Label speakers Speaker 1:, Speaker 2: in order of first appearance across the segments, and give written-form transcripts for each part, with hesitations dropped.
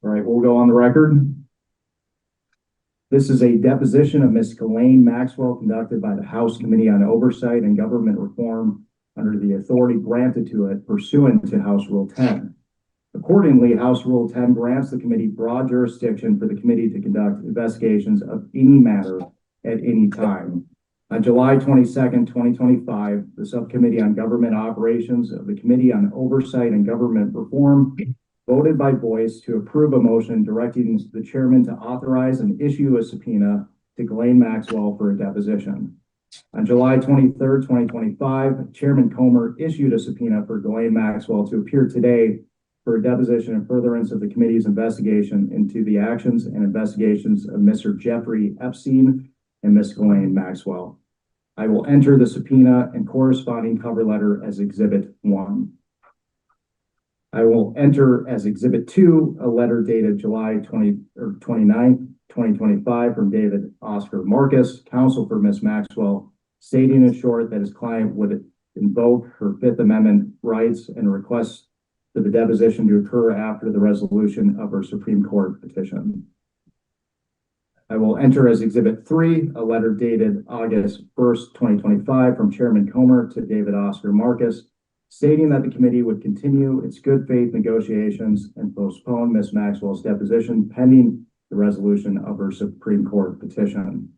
Speaker 1: All right, we'll go on the record. This is a deposition of Ms. Ghislaine Maxwell conducted by the House Committee on Oversight and Government Reform under the authority granted to it pursuant to House Rule 10. Accordingly, House Rule 10 grants the committee broad jurisdiction for the committee to conduct investigations of any matter at any time. On July 22nd, 2025, the Subcommittee on Government Operations of the Committee on Oversight and Government Reform voted by voice to approve a motion directing the chairman to authorize and issue a subpoena to Ghislaine Maxwell for a deposition. On July 23rd, 2025, Chairman Comer issued a subpoena for Ghislaine Maxwell to appear today for a deposition in furtherance of the committee's investigation into the actions and investigations of Mr. Jeffrey Epstein and Ms. Ghislaine Maxwell. I will enter the subpoena and corresponding cover letter as Exhibit 1. I will enter as Exhibit 2 a letter dated July 29th, 2025 from David Oscar Marcus, counsel for Ms. Maxwell, stating in short that his client would invoke her Fifth Amendment rights and request for the deposition to occur after the resolution of her Supreme Court petition. I will enter as Exhibit 3 a letter dated August 1st, 2025 from Chairman Comer to David Oscar Marcus, stating that the committee would continue its good faith negotiations and postpone Ms. Maxwell's deposition pending the resolution of her Supreme Court petition.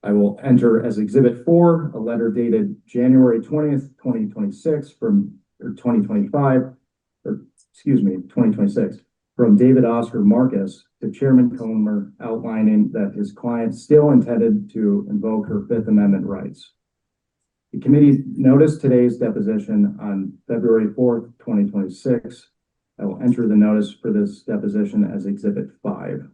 Speaker 1: I will enter as Exhibit 4 a letter dated January 20th, 2026 2026 from David Oscar Marcus to Chairman Comer outlining that his client still intended to invoke her Fifth Amendment rights. The committee noticed today's deposition on February 4th, 2026. I will enter the notice for this deposition as Exhibit 5.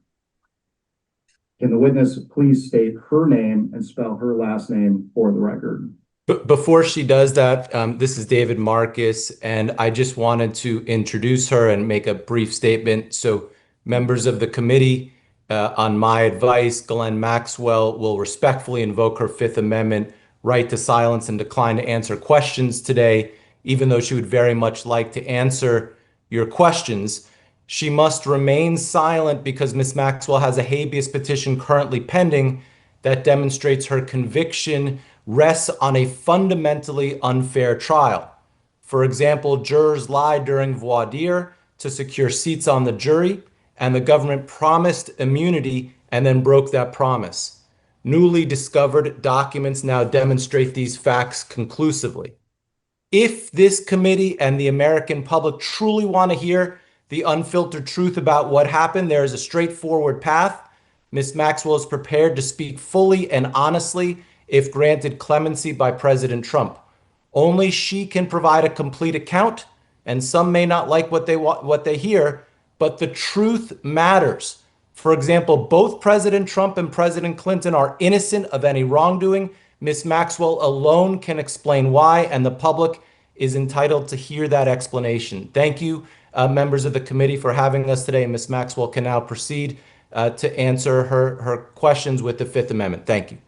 Speaker 1: Can the witness please state her name and spell her last name for the record?
Speaker 2: Before she does that, this is David Marcus, and I just wanted to introduce her and make a brief statement. So members of the committee, on my advice, Ghislaine Maxwell will respectfully invoke her Fifth Amendment right to silence and decline to answer questions today, even though she would very much like to answer your questions. She must remain silent because Ms. Maxwell has a habeas petition currently pending that demonstrates her conviction rests on a fundamentally unfair trial. For example, jurors lied during voir dire to secure seats on the jury, and the government promised immunity and then broke that promise. Newly discovered documents now demonstrate these facts conclusively. If this committee and the American public truly want to hear the unfiltered truth about what happened, there is a straightforward path. Ms. Maxwell is prepared to speak fully and honestly if granted clemency by President Trump. Only she can provide a complete account, and some may not like what they hear, but the truth matters. For example, both President Trump and President Clinton are innocent of any wrongdoing. Ms. Maxwell alone can explain why, and the public is entitled to hear that explanation. Thank you, members of the committee, for having us today. Ms. Maxwell can now proceed to answer her questions with the Fifth Amendment. Thank you.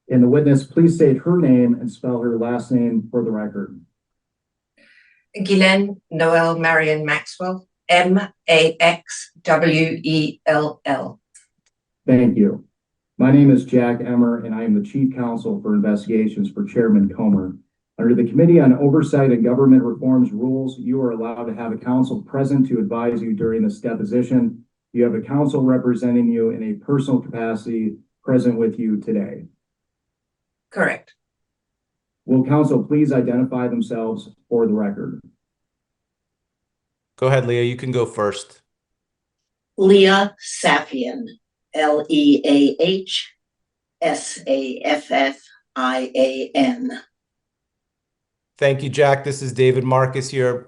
Speaker 1: And the witness please state her name and spell her last name for the record.
Speaker 3: Ghislaine Noel Marion Maxwell, Maxwell.
Speaker 1: Thank you. My name is Jack Emmer, and I am the Chief Counsel for Investigations for Chairman Comer. Under the Committee on Oversight and Government Reform's rules, you are allowed to have a counsel present to advise you during this deposition. You have a counsel representing you in a personal capacity present with you today.
Speaker 3: Correct.
Speaker 1: Will counsel please identify themselves for the record?
Speaker 2: Go ahead, Leah. You can go first.
Speaker 4: Leah Safian, Leahsaffian.
Speaker 2: Thank you, Jack. This is David Marcus here,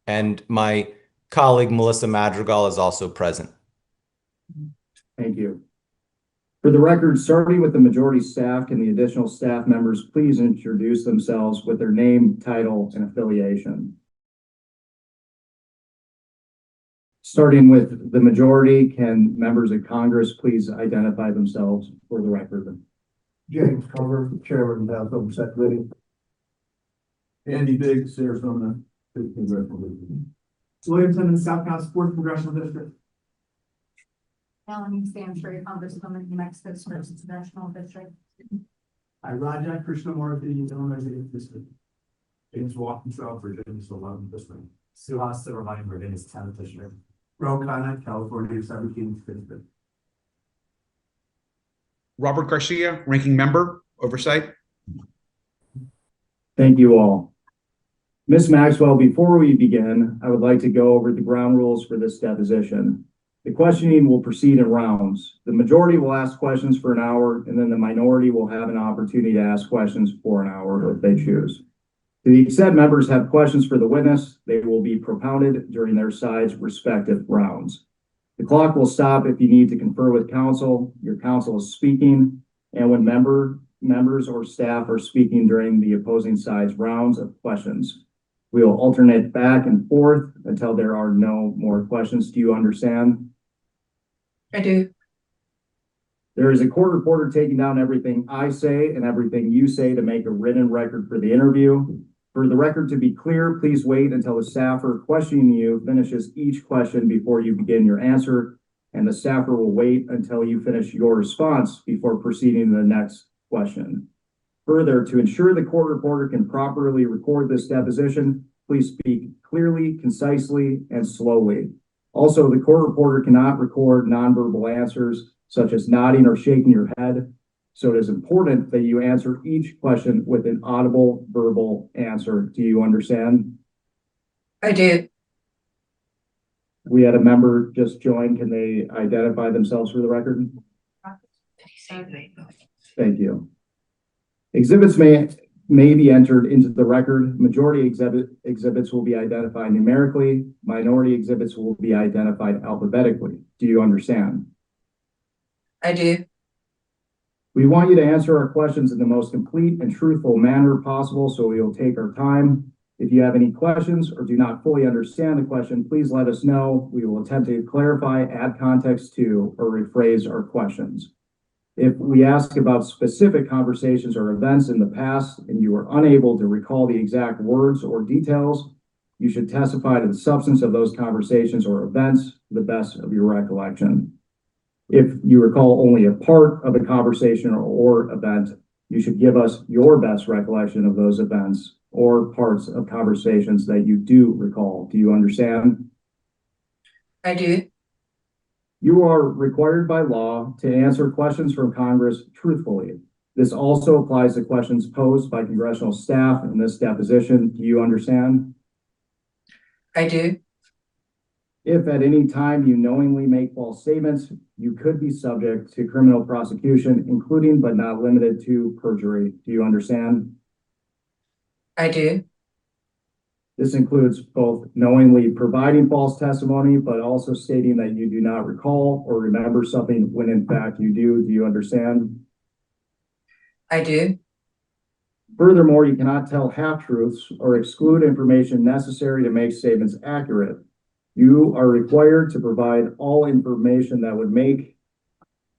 Speaker 2: and my colleague Melissa Madrigal is also present.
Speaker 1: Thank you. For the record, starting with the majority staff, can the additional staff members please introduce themselves with their name, title, and affiliation? Starting with the majority, can members of Congress please identify themselves for the record?
Speaker 5: James Comer, Chairman of the House Oversight Committee. Andy Biggs, Arizona, 15th Congressional District.
Speaker 6: Williamson and South House, 4th Congressional District.
Speaker 7: Melanie Stanford, Congresswoman, New Mexico's 1st Congressional District.
Speaker 6: I, Raja Krishnamurthy, Illinois 8th District.
Speaker 8: James Walkinshaw, Virginia's 11th District. Suhas Silverline, Virginia's 10th District.
Speaker 6: Ro Khanna, California 17th District.
Speaker 9: Robert Garcia, Ranking Member, Oversight.
Speaker 1: Thank you all. Ms. Maxwell, before we begin, I would like to go over the ground rules for this deposition. The questioning will proceed in rounds. The majority will ask questions for an hour, and then the minority will have an opportunity to ask questions for an hour if they choose. To the extent members have questions for the witness, they will be propounded during their side's respective rounds. The clock will stop if you need to confer with counsel, your counsel is speaking, and when members or staff are speaking during the opposing side's rounds of questions. We will alternate back and forth until there are no more questions. Do you understand?
Speaker 3: I do.
Speaker 1: There is a court reporter taking down everything I say and everything you say to make a written record for the interview. For the record to be clear, please wait until the staffer questioning you finishes each question before you begin your answer, and the staffer will wait until you finish your response before proceeding to the next question. Further, to ensure the court reporter can properly record this deposition, please speak clearly, concisely, and slowly. Also, the court reporter cannot record nonverbal answers such as nodding or shaking your head. So it is important that you answer each question with an audible verbal answer. Do you understand?
Speaker 3: I do.
Speaker 1: We had a member just join. Can they identify themselves for the record? Thank you. Exhibits may be entered into the record. Majority exhibits will be identified numerically. Minority exhibits will be identified alphabetically. Do you understand?
Speaker 3: I do.
Speaker 1: We want you to answer our questions in the most complete and truthful manner possible, so we will take our time. If you have any questions or do not fully understand the question, please let us know. We will attempt to clarify, add context to, or rephrase our questions. If we ask about specific conversations or events in the past and you are unable to recall the exact words or details, you should testify to the substance of those conversations or events to the best of your recollection. If you recall only a part of a conversation or event, you should give us your best recollection of those events or parts of conversations that you do recall. Do you understand?
Speaker 3: I do.
Speaker 1: You are required by law to answer questions from Congress truthfully. This also applies to questions posed by congressional staff in this deposition. Do you understand?
Speaker 3: I do.
Speaker 1: If at any time you knowingly make false statements, you could be subject to criminal prosecution, including but not limited to perjury. Do you understand?
Speaker 3: I do.
Speaker 1: This includes both knowingly providing false testimony, but also stating that you do not recall or remember something when in fact you do. Do you understand?
Speaker 3: I do.
Speaker 1: Furthermore, you cannot tell half-truths or exclude information necessary to make statements accurate. You are required to provide all information that would make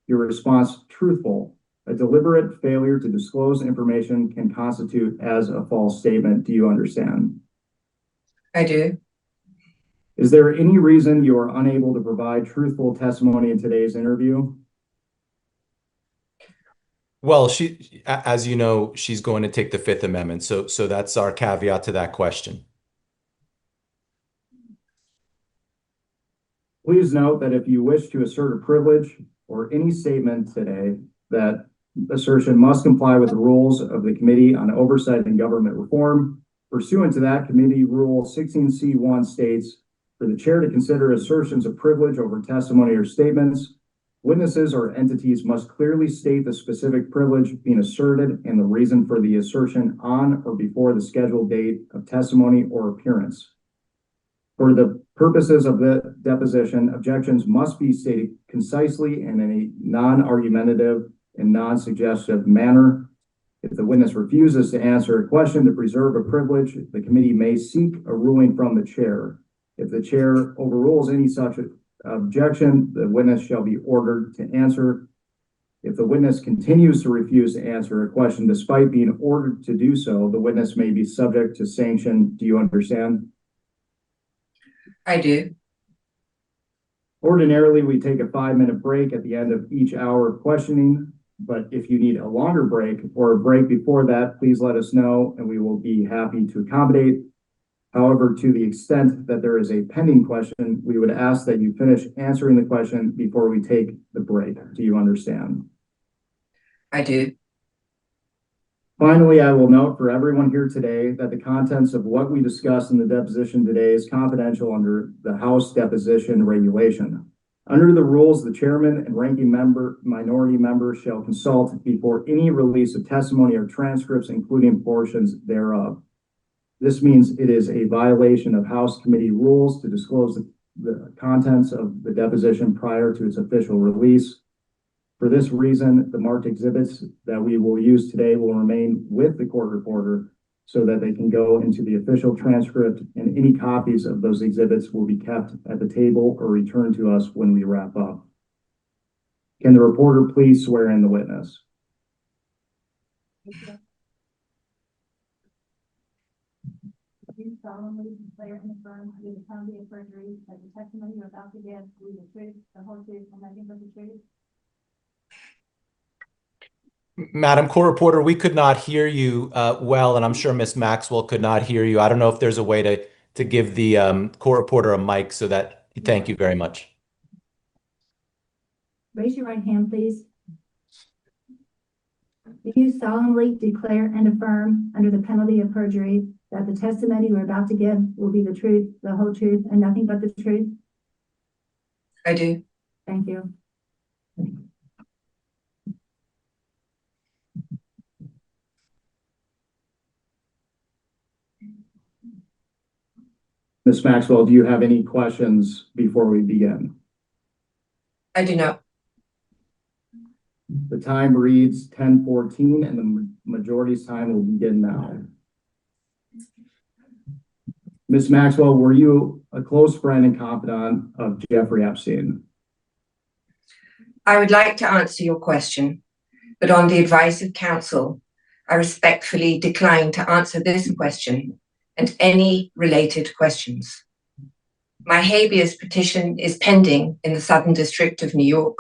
Speaker 1: your response truthful. A deliberate failure to disclose information can constitute as a false statement. Do you understand?
Speaker 3: I do.
Speaker 1: Is there any reason you are unable to provide truthful testimony in today's interview?
Speaker 2: Well, as you know, she's going to take the Fifth Amendment. So that's our caveat to that question.
Speaker 1: Please note that if you wish to assert a privilege or any statement today, that assertion must comply with the rules of the Committee on Oversight and Government Reform. Pursuant to that, Committee Rule 16C1 states, for the chair to consider assertions of privilege over testimony or statements, witnesses or entities must clearly state the specific privilege being asserted and the reason for the assertion on or before the scheduled date of testimony or appearance. For the purposes of the deposition, objections must be stated concisely and in a non-argumentative and non-suggestive manner. If the witness refuses to answer a question to preserve a privilege, the committee may seek a ruling from the chair. If the chair overrules any such objection, the witness shall be ordered to answer. If the witness continues to refuse to answer a question despite being ordered to do so, the witness may be subject to sanction. Do you understand?
Speaker 3: I do.
Speaker 1: Ordinarily, we take a 5-minute break at the end of each hour of questioning, but if you need a longer break or a break before that, please let us know and we will be happy to accommodate. However, to the extent that there is a pending question, we would ask that you finish answering the question before we take the break. Do you understand?
Speaker 3: I do.
Speaker 1: Finally, I will note for everyone here today that the contents of what we discuss in the deposition today is confidential under the House deposition regulation. Under the rules, the chairman and ranking member, minority member shall consult before any release of testimony or transcripts, including portions thereof. This means it is a violation of House committee rules to disclose the contents of the deposition prior to its official release. For this reason, the marked exhibits that we will use today will remain with the court reporter so that they can go into the official transcript, and any copies of those exhibits will be kept at the table or returned to us when we wrap up. Can the reporter please swear in the witness?
Speaker 7: Do solemnly declare and affirm under the penalty of perjury that the testimony you're about to give will be the truth, the whole truth, and nothing but the truth?
Speaker 2: Madam Court Reporter, we could not hear you well, and I'm sure Ms. Maxwell could not hear you. I don't know if there's a way to give the court reporter a mic so that, thank you very much.
Speaker 7: Raise your right hand, please. Do you solemnly declare and affirm under the penalty of perjury that the testimony you're about to give will be the truth, the whole truth, and nothing but the truth?
Speaker 3: I do.
Speaker 7: Thank you.
Speaker 1: Ms. Maxwell, do you have any questions before we begin?
Speaker 3: I do not.
Speaker 1: The time reads 10:14 and the majority's time will begin now. Ms. Maxwell, were you a close friend and confidant of Jeffrey Epstein?
Speaker 3: I would like to answer your question, but on the advice of counsel, I respectfully decline to answer this question and any related questions. My habeas petition is pending in the Southern District of New York.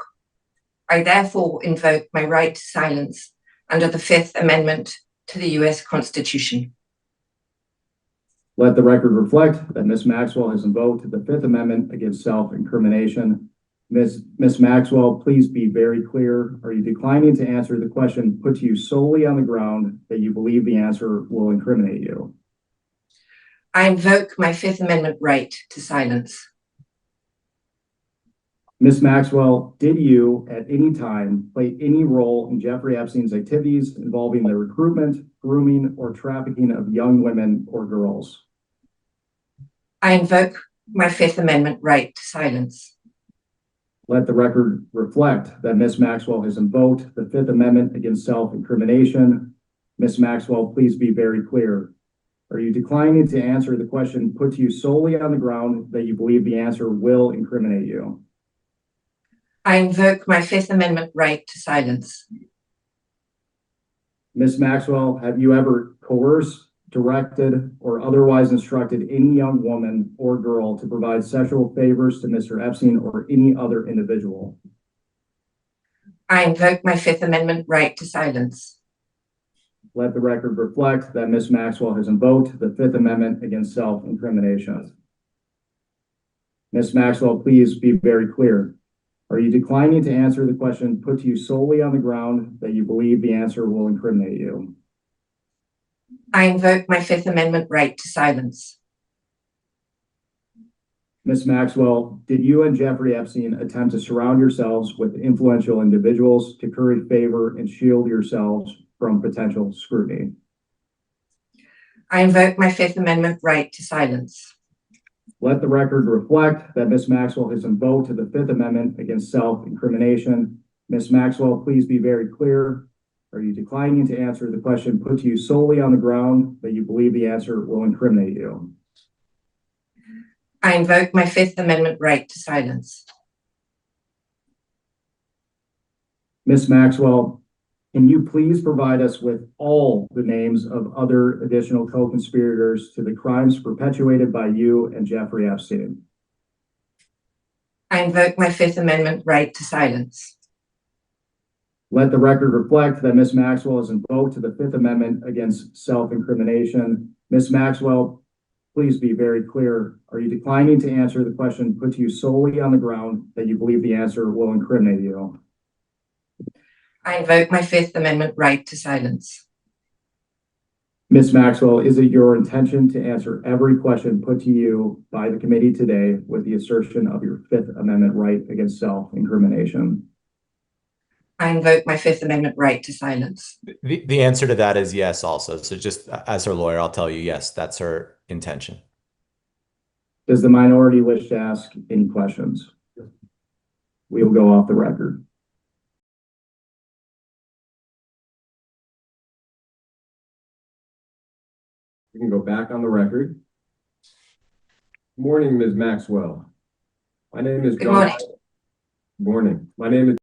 Speaker 3: I therefore invoke my right to silence under the Fifth Amendment to the U.S. Constitution.
Speaker 1: Let the record reflect that Ms. Maxwell has invoked the Fifth Amendment against self-incrimination. Ms. Maxwell, please be very clear. Are you declining to answer the question put to you solely on the ground that you believe the answer will incriminate you?
Speaker 3: I invoke my Fifth Amendment right to silence.
Speaker 1: Ms. Maxwell, did you at any time play any role in Jeffrey Epstein's activities involving the recruitment, grooming, or trafficking of young women or girls?
Speaker 3: I invoke my Fifth Amendment right to silence.
Speaker 1: Let the record reflect that Ms. Maxwell has invoked the Fifth Amendment against self-incrimination. Ms. Maxwell, please be very clear. Are you declining to answer the question put to you solely on the ground that you believe the answer will incriminate you?
Speaker 3: I invoke my Fifth Amendment right to silence.
Speaker 1: Ms. Maxwell, have you ever coerced, directed, or otherwise instructed any young woman or girl to provide sexual favors to Mr. Epstein or any other individual?
Speaker 3: I invoke my Fifth Amendment right to silence.
Speaker 1: Let the record reflect that Ms. Maxwell has invoked the Fifth Amendment against self-incrimination. Ms. Maxwell, please be very clear. Are you declining to answer the question put to you solely on the ground that you believe the answer will incriminate you?
Speaker 3: I invoke my Fifth Amendment right to silence.
Speaker 1: Ms. Maxwell, did you and Jeffrey Epstein attempt to surround yourselves with influential individuals to curry favor and shield yourselves from potential scrutiny?
Speaker 3: I invoke my Fifth Amendment right to silence.
Speaker 1: Let the record reflect that Ms. Maxwell has invoked the Fifth Amendment against self-incrimination. Ms. Maxwell, please be very clear. Are you declining to answer the question put to you solely on the ground that you believe the answer will incriminate you?
Speaker 3: I invoke my Fifth Amendment right to silence.
Speaker 1: Ms. Maxwell, can you please provide us with all the names of other additional co-conspirators to the crimes perpetuated by you and Jeffrey Epstein?
Speaker 3: I invoke my Fifth Amendment right to silence.
Speaker 1: Let the record reflect that Ms. Maxwell has invoked the Fifth Amendment against self-incrimination. Ms. Maxwell, please be very clear. Are you declining to answer the question put to you solely on the ground that you believe the answer will incriminate you?
Speaker 3: I invoke my Fifth Amendment right to silence.
Speaker 1: Ms. Maxwell, is it your intention to answer every question put to you by the committee today with the assertion of your Fifth Amendment right against self-incrimination?
Speaker 3: I invoke my Fifth Amendment right to silence.
Speaker 2: The answer to that is yes also. So just as her lawyer, I'll tell you, yes, that's her intention.
Speaker 1: Does the minority wish to ask any questions? We will go off the record.
Speaker 10: We can go back on the record. Good morning, Ms. Maxwell. My name is
Speaker 3: Good
Speaker 10: John.
Speaker 3: morning.
Speaker 10: Good morning. My name is.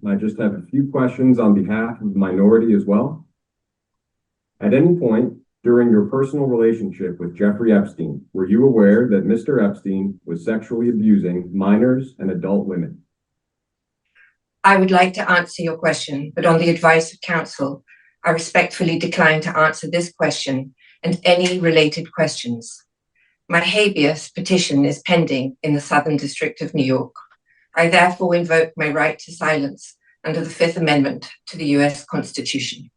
Speaker 10: I just have a few questions on behalf of the minority as well. At any point during your personal relationship with Jeffrey Epstein, were you aware that Mr. Epstein was sexually abusing minors and adult women?
Speaker 3: I would like to answer your question, but on the advice of counsel, I respectfully decline to answer this question and any related questions. My habeas petition is pending in the Southern District of New York. I therefore invoke my right to silence under the Fifth Amendment to the U.S. Constitution.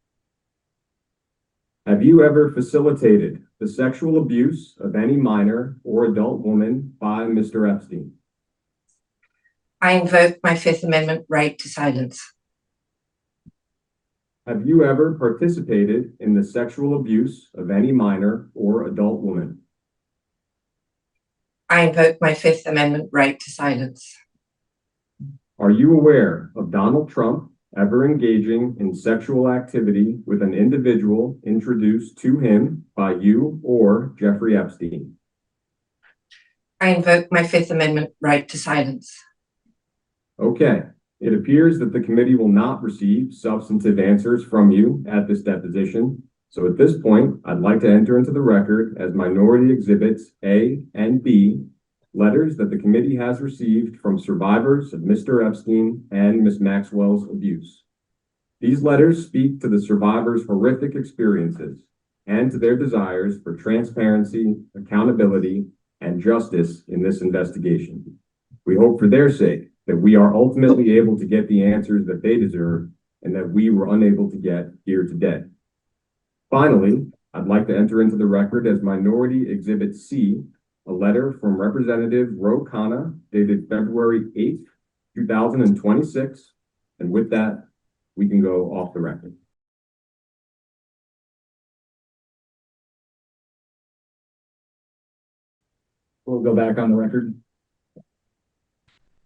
Speaker 10: Have you ever facilitated the sexual abuse of any minor or adult woman by Mr. Epstein?
Speaker 3: I invoke my Fifth Amendment right to silence.
Speaker 10: Have you ever participated in the sexual abuse of any minor or adult woman?
Speaker 3: I invoke my Fifth Amendment right to silence.
Speaker 10: Are you aware of Donald Trump ever engaging in sexual activity with an individual introduced to him by you or Jeffrey Epstein?
Speaker 3: I invoke my Fifth Amendment right to silence.
Speaker 10: Okay, it appears that the committee will not receive substantive answers from you at this deposition. So at this point, I'd like to enter into the record as minority exhibits A and B, letters that the committee has received from survivors of Mr. Epstein and Ms. Maxwell's abuse. These letters speak to the survivors' horrific experiences and to their desires for transparency, accountability, and justice in this investigation. We hope for their sake that we are ultimately able to get the answers that they deserve and that we were unable to get here today. Finally, I'd like to enter into the record as Minority Exhibit C, a letter from Representative Ro Khanna dated February 8th, 2026. And with that, we can go off the record.
Speaker 1: We'll go back on the record.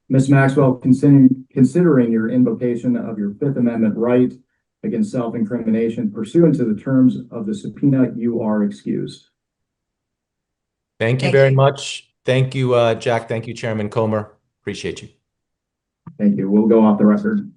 Speaker 1: Ms. Maxwell, considering your invocation of your Fifth Amendment right against self-incrimination pursuant to the terms of the subpoena, you are excused.
Speaker 2: Thank you very much. Thank you, Jack. Thank you, Chairman Comer. Appreciate you.
Speaker 1: Thank you. We'll go off the record.